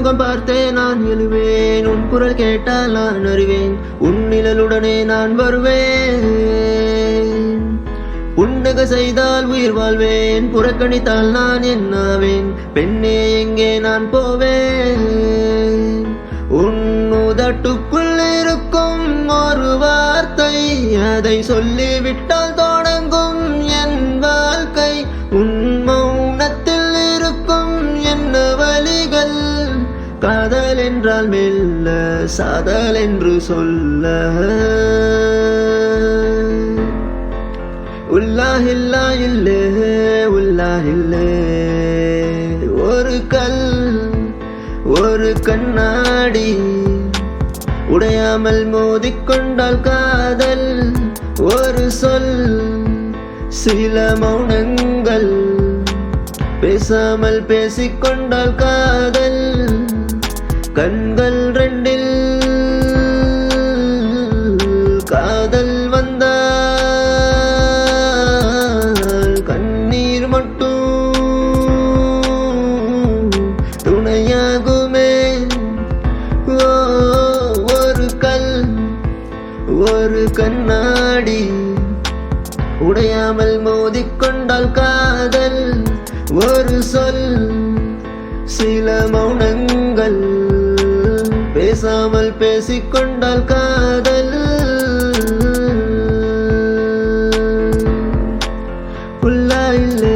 முகம் பார்த்தே நான் எழுவேன், உன் குரல் கேட்டால் நான் அறிவேன், உன் நிழலுடனே நான் வருவேன். புன்னகை செய்தால் உயிர் வாழ்வேன், புறக்கணித்தால் நான் என்னாவேன், பெண்ணே எங்கே நான் போவேன். உன் உதட்டுக்குள் இருக்கும் ஒரு வார்த்தை, அதை சொல்லிவிட்டால் தொடங்கும் என் வாழ்க்கை. உன் மௌனத்தில் இருக்கும் என்ன வலிகள், காதல் என்றால் மெல்ல, சாதல் என்று சொல்ல. உல்லாஹில்லா இல்லே உல்லாஹில்லே, ஒரு கல் ஒரு கண்ணாடி, உடையாமல் மோதிக்கொண்டால் காதல். ஒரு சொல் சில மௌனங்கள், பேசாமல் பேசிக்கொண்டால் காதல். கண்கள் ரெண்டில் காதல் வந்தால் கண்ணீர் மட்டும் துணையாகுமே. ஒரு கல் ஒரு கண்ணாடி, உடையாமல் மோதிக்கொண்டால் காதல். ஒரு சொல் சில மௌனங்கள், பேசாமல் பேசிக்கொண்டால் காதல். உல்லாஹில்லே